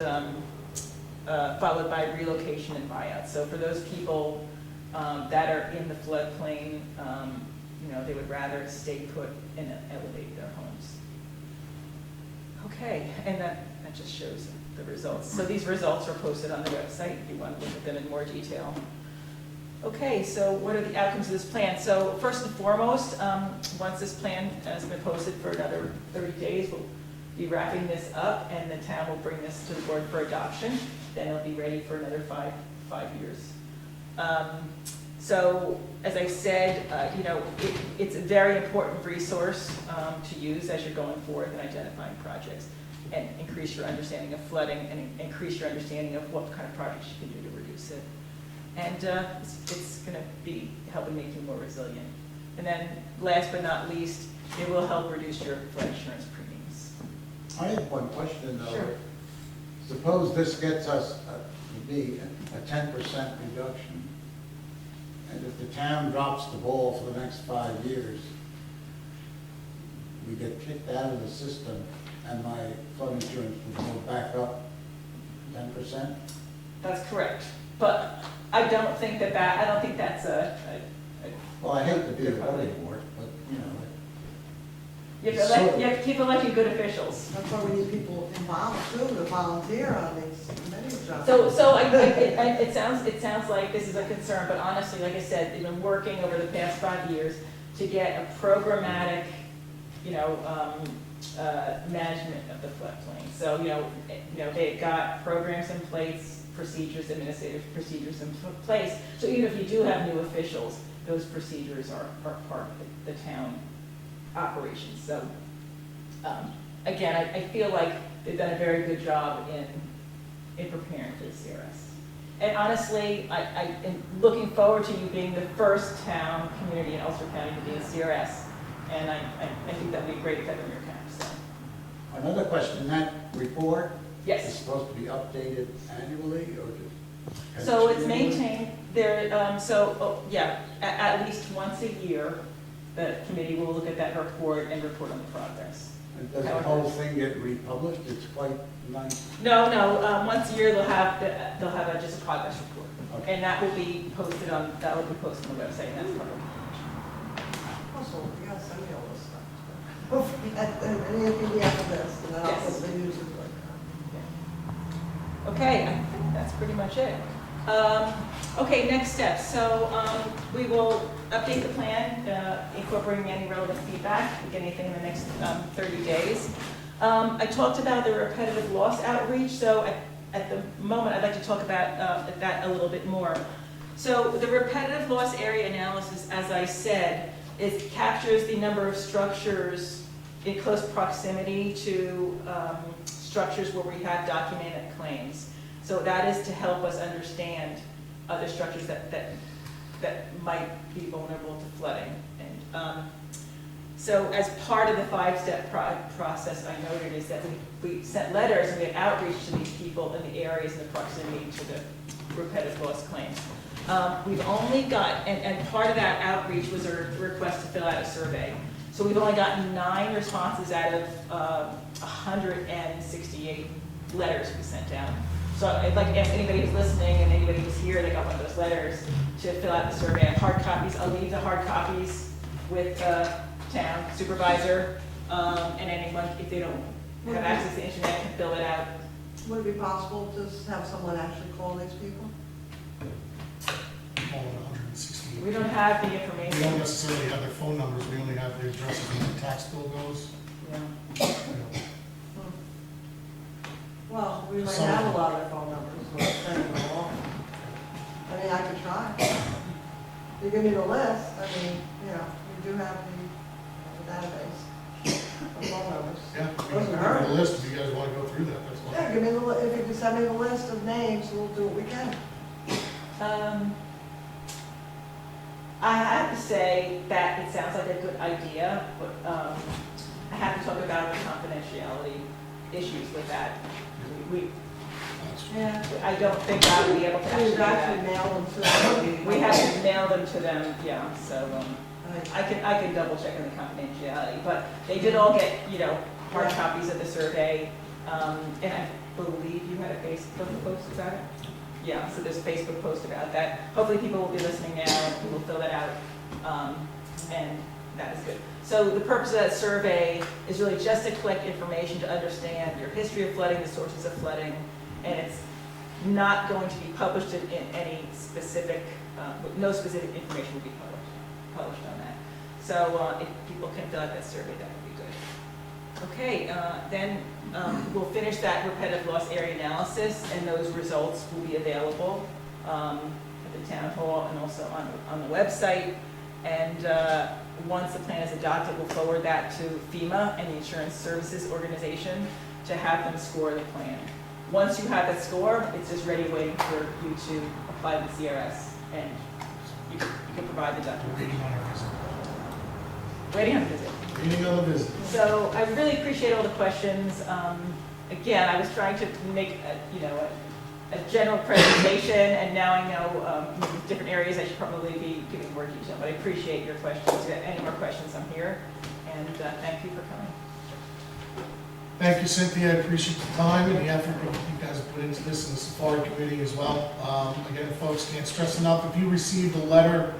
followed by relocation and buyout. So for those people that are in the floodplain, they would rather stay put and elevate their homes. Okay, and that just shows the results. So these results are posted on the website if you want to look at them in more detail. Okay, so what are the outcomes of this plan? So first and foremost, once this plan has been posted for another 30 days, we'll be wrapping this up, and the town will bring this to the board for adoption. Then it'll be ready for another five years. So as I said, it's a very important resource to use as you're going forth and identifying projects, and increase your understanding of flooding and increase your understanding of what kind of projects you can do to reduce it. And it's going to be helping make you more resilient. And then last but not least, it will help reduce your flood insurance premiums. I have one question though. Sure. Suppose this gets us to be a 10% reduction, and if the town drops the ball for the next 5 years, we get kicked out of the system, and my flood insurance will go back up 10%? That's correct. But I don't think that's Well, I hate to be a voting board, but you have to keep electing good officials. That's why we need people involved too, to volunteer on these committee jobs. So it sounds like this is a concern, but honestly, like I said, they've been working over the past 5 years to get a programmatic, management of the floodplain. So they've got programs in place, procedures, administrative procedures in place. So even if you do have new officials, those procedures are part of the town operations. So again, I feel like they've done a very good job in preparing for the CRS. And honestly, I am looking forward to you being the first town community in Ulster County to be in CRS. And I think that would be a great feather in your cap. So. Another question, that report Yes. is supposed to be updated annually, or just? So it's maintained there, at least once a year, the committee will look at that report and report on the progress. And does the whole thing get republished? It's quite nice. No, once a year they'll have just a progress report. Okay. And that will be posted on the website, and that's part of it. Also, you gotta send me all this stuff. Any PDF of this, and then I'll Yes. put the news in like Okay, I think that's pretty much it. Okay, next steps. So we will update the plan, incorporating any relevant feedback, anything in the next 30 days. I talked about the repetitive loss outreach, so at the moment I'd like to talk about that a little bit more. So the repetitive loss area analysis, as I said, captures the number of structures in close proximity to structures where we have documented claims. So that is to help us understand other structures that might be vulnerable to flooding. And so as part of the 5-step process I noted is that we sent letters and we had outreach to these people in the areas in the proximity to the repetitive loss claims. We've only got, and part of that outreach was a request to fill out a survey. So we've only gotten 9 responses out of 168 letters we sent out. So I'd like to ask anybody who's listening and anybody who's here that got one of those letters to fill out the survey. I have hard copies. I'll leave the hard copies with town supervisor, and anyone, if they don't have access to the internet, can fill it out. Would it be possible to have someone actually call these people? All 168. We don't have the We information. don't necessarily have their phone numbers, we only have their addresses and the tax bill goes. Yeah. You know. Well, we might Some- have a lot of their phone numbers, but send them along. I mean, I could try. If you give me the list, we do have the database of phone numbers. Yeah, we Doesn't can hurt. give you the list if you guys want to go through that, that's Yeah, fine. give me if you can send me the list of names, we'll do what we can. I have to say that it sounds like a good idea, but I have to talk about the confidentiality issues with that. Yeah. I don't think I would be able to We actually should do actually that. mail them to them. We have to mail them to them, yeah, so Right. I can double check on the confidentiality, but they did all get, hard Yeah. copies of the survey. And believe you had a Facebook post about it. Yeah, so there's a Facebook post about that. Hopefully people will be listening now, and will fill that out, and that is good. So the purpose of that survey is really just to collect information to understand your history of flooding, the sources of flooding, and it's not going to be published in any specific, no specific information will be published on that. So if people can fill out that survey, that would be good. Okay, then we'll finish that repetitive loss area analysis, and those results will be available at the town hall and also on the website. And once the plan is adopted, we'll forward that to FEMA and the Insurance Services Organization to have them score the plan. Once you have that score, it's just ready waiting for you to apply to the CRS, and you can provide the document. Waiting on our visit. Waiting on the visit. Waiting on the visit. So I really appreciate all the questions. Again, I was trying to make a general presentation, and now I know with different areas I should probably be giving more detail, but I appreciate your questions. If you have any more questions, I'm here, and thank you for coming. Thank you, Cynthia. I appreciate the time and the effort that you guys have put into this and the Safari Committee as well. Again, folks, can't stress enough, if you received a letter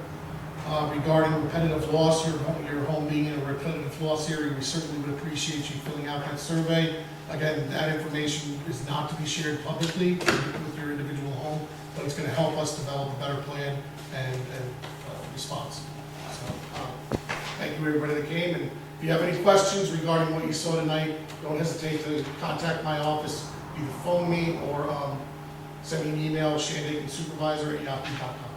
regarding repetitive loss, your home being in a repetitive loss area, we certainly would appreciate you filling out that survey. Again, that information is not to be shared publicly with your individual home, but it's going to help us develop a better plan and response. So, thank you everybody that came, and if you have any questions regarding what you saw tonight, don't hesitate to contact my office, either phone me or send me an email, Shandaken Supervisor@yahoo.com.